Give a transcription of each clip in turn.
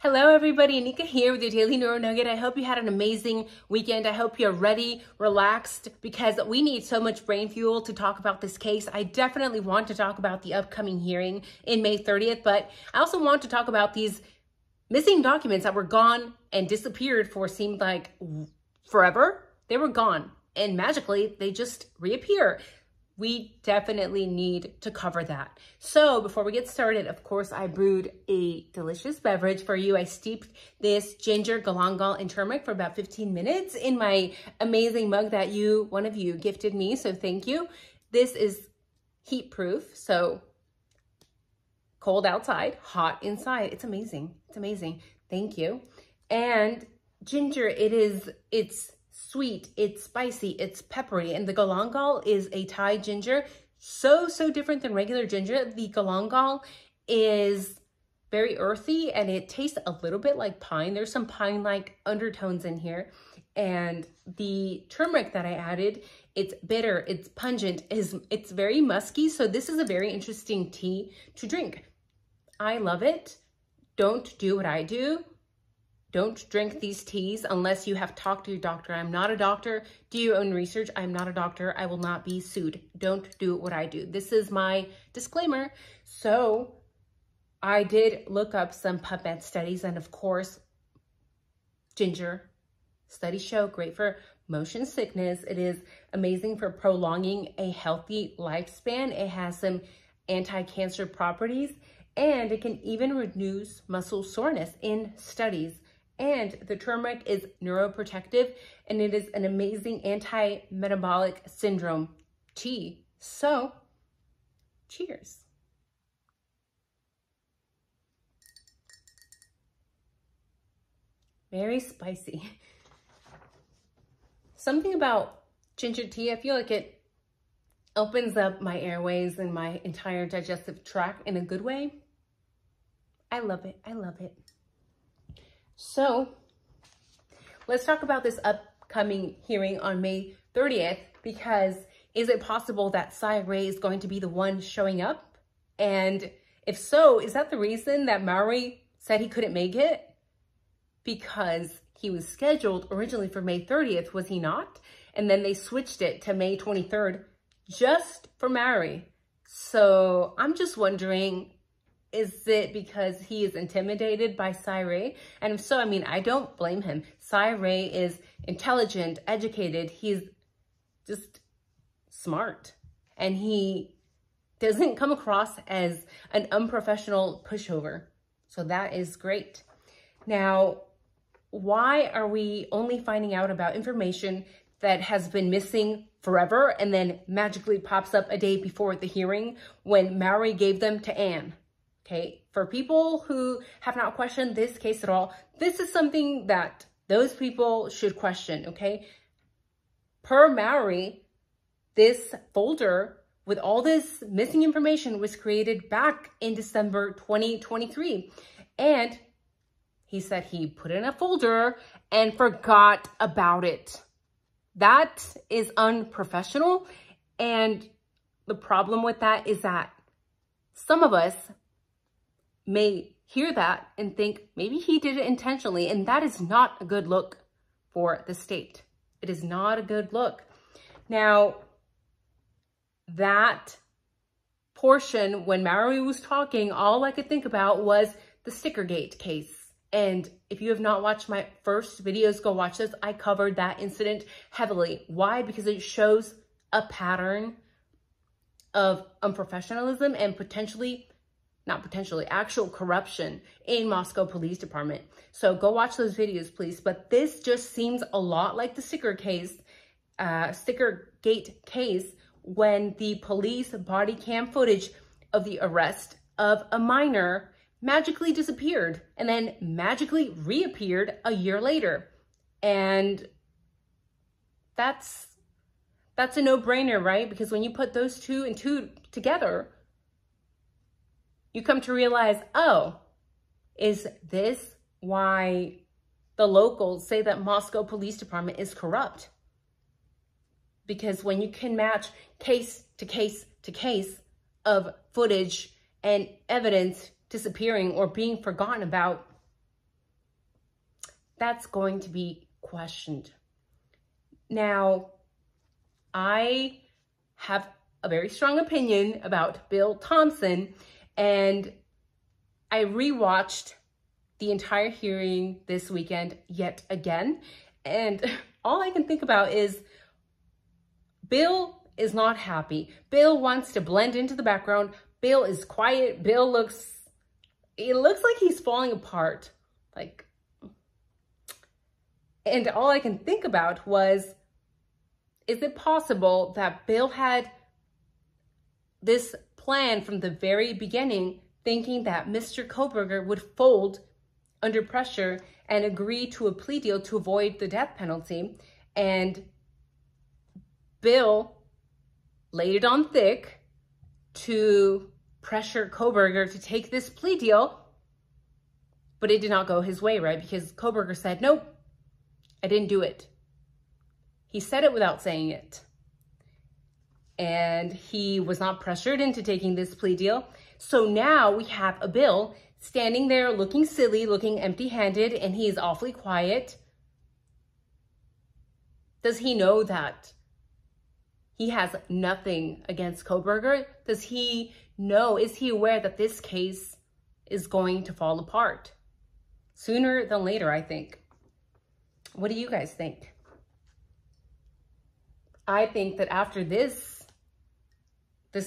Hello everybody, Anika here with your Daily Neuro Nugget. I hope you had an amazing weekend. I hope you're ready, relaxed, because we need so much brain fuel to talk about this case. I definitely want to talk about the upcoming hearing in May 30th, but I also want to talk about these missing documents that were gone and disappeared for seemed like forever. They were gone and magically they just reappear. We definitely need to cover that. So before we get started, of course, I brewed a delicious beverage for you. I steeped this ginger, galangal, and turmeric for about 15 minutes in my amazing mug that one of you gifted me, so thank you. This is heat proof, so cold outside, hot inside. It's amazing. It's amazing. Thank you. And ginger, it's sweet, it's spicy, it's peppery, and the galangal is a Thai ginger. So different than regular ginger. The galangal is very earthy and it tastes a little bit like pine. There's some pine-like undertones in here. And the turmeric that I added, it's bitter, it's pungent, it's very musky. So this is a very interesting tea to drink. I love it. Don't do what I do. Don't drink these teas unless you have talked to your doctor. I'm not a doctor. Do your own research. I'm not a doctor. I will not be sued. Don't do what I do. This is my disclaimer. So I did look up some PubMed studies, and of course, ginger studies show great for motion sickness. It is amazing for prolonging a healthy lifespan. It has some anti-cancer properties, and it can even reduce muscle soreness in studies. And the turmeric is neuroprotective, and it is an amazing anti-metabolic syndrome tea. So, cheers. Very spicy. Something about ginger tea, I feel like it opens up my airways and my entire digestive tract in a good way. I love it. I love it. So let's talk about this upcoming hearing on May 30th, because is it possible that Cy Ray is going to be the one showing up? And if so, is that the reason that Maury said he couldn't make it? Because he was scheduled originally for May 30th, was he not? And then they switched it to May 23rd just for Maury. So I'm just wondering, is it because he is intimidated by Cy Ray? And if so, I mean, I don't blame him. Cy Ray is intelligent, educated. He's just smart. And he doesn't come across as an unprofessional pushover. So that is great. Now, why are we only finding out about information that has been missing forever and then magically pops up a day before the hearing when Maury gave them to Anne? Okay, for people who have not questioned this case at all, this is something that those people should question, okay? Per Maury, this folder with all this missing information was created back in December 2023. And he said he put it in a folder and forgot about it. That is unprofessional. And the problem with that is that some of us may hear that and think maybe he did it intentionally, and that is not a good look for the state. It is not a good look. Now, that portion when Maury was talking, all I could think about was the Stickergate case. And if you have not watched my first videos, go watch this. I covered that incident heavily. Why? Because it shows a pattern of unprofessionalism and actual corruption in Moscow Police Department. So go watch those videos, please. But this just seems a lot like the Stickergate case, when the police body cam footage of the arrest of a minor magically disappeared and then magically reappeared a year later. And that's a no-brainer, right? Because when you put those two and two together, you come to realize, oh, is this why the locals say that Moscow Police Department is corrupt? Because when you can match case to case to case of footage and evidence disappearing or being forgotten about, that's going to be questioned. Now, I have a very strong opinion about Bill Thompson, and I rewatched the entire hearing this weekend yet again, and all I can think about is Bill is not happy. Bill wants to blend into the background. Bill is quiet. Bill looks like he's falling apart. And all I can think about was, is it possible that Bill had this plan from the very beginning, thinking that Mr. Kohberger would fold under pressure and agree to a plea deal to avoid the death penalty, and Bill laid it on thick to pressure Kohberger to take this plea deal, but it did not go his way, right? Because Kohberger said, nope, I didn't do it. He said it without saying it. And he was not pressured into taking this plea deal. So now we have a Bill standing there looking silly, looking empty-handed, and he is awfully quiet. Does he know that he has nothing against Kohberger? Does he know, is he aware that this case is going to fall apart? Sooner than later, I think. What do you guys think? I think that after this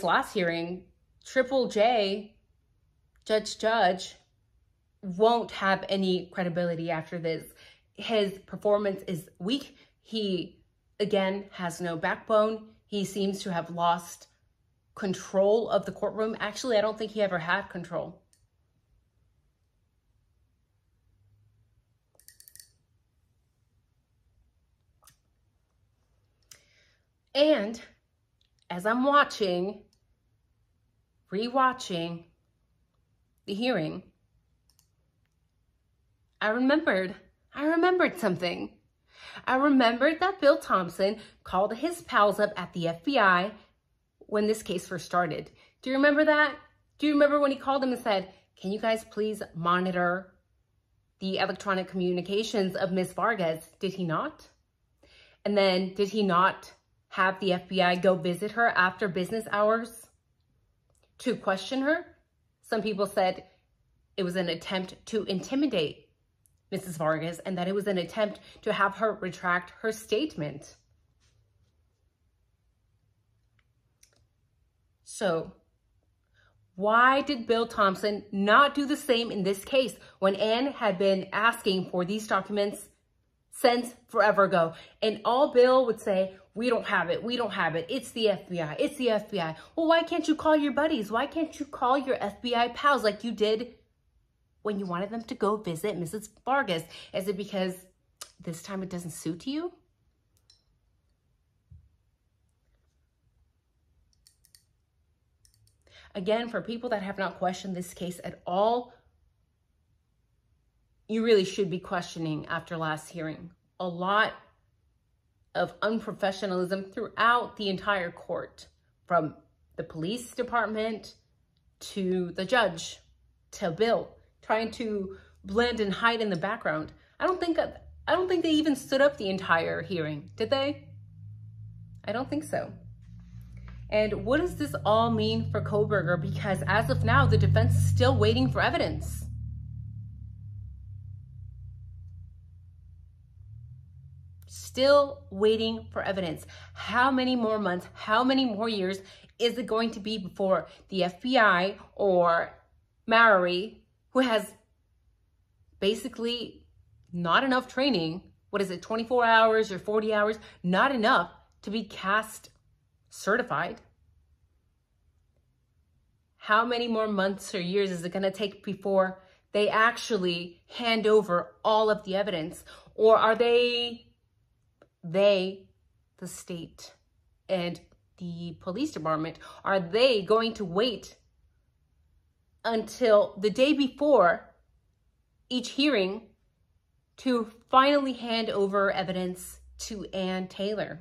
last hearing, Triple J, Judge, won't have any credibility after this. His performance is weak. He, again, has no backbone. He seems to have lost control of the courtroom. Actually, I don't think he ever had control. And as I'm rewatching the hearing, I remembered something. I remembered that Bill Thompson called his pals up at the FBI when this case first started. Do you remember that? Do you remember when he called them and said, can you guys please monitor the electronic communications of Ms. Vargas? Did he not? And then did he not have the FBI go visit her after business hours to question her? Some people said it was an attempt to intimidate Mrs. Vargas and that it was an attempt to have her retract her statement. So why did Bill Thompson not do the same in this case when Anne had been asking for these documents since forever ago? And all Bill would say, we don't have it. We don't have it. It's the FBI. It's the FBI. Well, why can't you call your buddies? Why can't you call your FBI pals like you did when you wanted them to go visit Mrs. Vargas? Is it because this time it doesn't suit you? Again, for people that have not questioned this case at all, you really should be questioning after last hearing. A lot of unprofessionalism throughout the entire court, from the police department to the judge to Bill, trying to blend and hide in the background. I don't think they even stood up the entire hearing, did they? I don't think so. And what does this all mean for Kohberger? Because as of now, the defense is still waiting for evidence. Still waiting for evidence. How many more months, how many more years is it going to be before the FBI or Mallory, who has basically not enough training, 24 hours or 40 hours, not enough to be CAST certified? How many more months or years is it going to take before they actually hand over all of the evidence? Or are they, the state and the police department, are they going to wait until the day before each hearing to finally hand over evidence to Ann Taylor?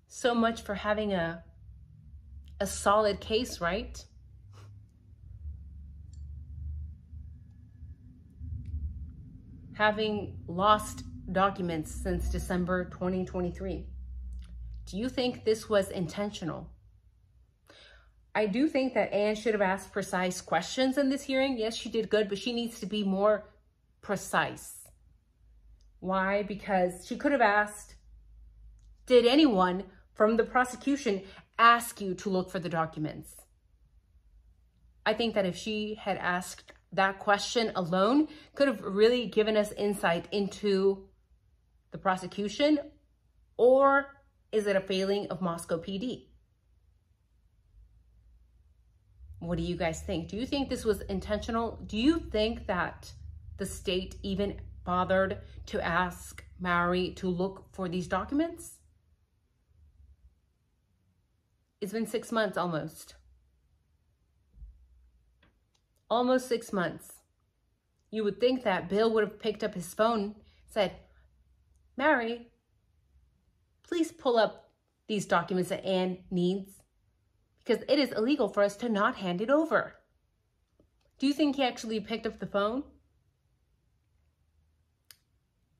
So much for having a solid case, right? having lost documents since December 2023. Do you think this was intentional? I do think that Anne should have asked precise questions in this hearing. Yes, she did good, but she needs to be more precise. Why? Because she could have asked, did anyone from the prosecution ask you to look for the documents? I think that if she had asked that question alone, could have really given us insight into the prosecution, or is it a failing of Moscow PD? What do you guys think? Do you think this was intentional? Do you think that the state even bothered to ask Maury to look for these documents? It's been 6 months almost. Almost 6 months. You would think that Bill would have picked up his phone, said, Maury, please pull up these documents that Anne needs, because it is illegal for us to not hand it over. Do you think he actually picked up the phone?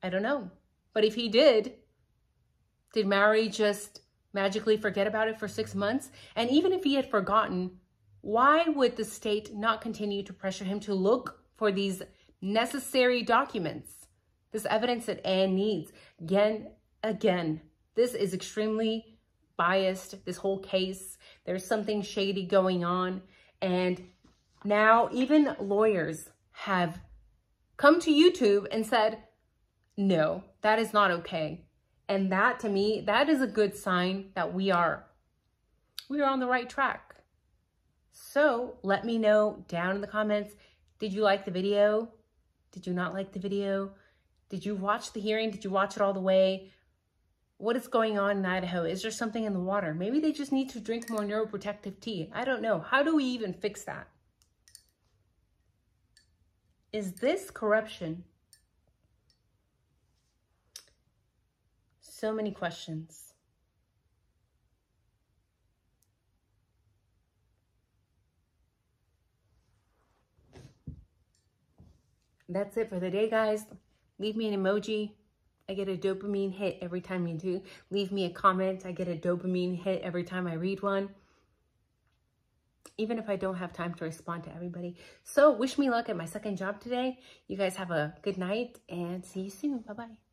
I don't know. But if he did Maury just magically forget about it for 6 months? And even if he had forgotten, why would the state not continue to pressure him to look for these necessary documents, this evidence that Anne needs? Again, this is extremely biased, this whole case. There's something shady going on. And now even lawyers have come to YouTube and said, no, that is not okay. And that, to me, that is a good sign that we are on the right track. So let me know down in the comments, did you like the video? Did you not like the video? Did you watch the hearing? Did you watch it all the way? What is going on in Idaho? Is there something in the water? Maybe they just need to drink more neuroprotective tea. I don't know. How do we even fix that? Is this corruption? So many questions. That's it for the day, guys. Leave me an emoji. I get a dopamine hit every time you do. Leave me a comment. I get a dopamine hit every time I read one, even if I don't have time to respond to everybody. So wish me luck at my second job today. You guys have a good night and see you soon. Bye-bye.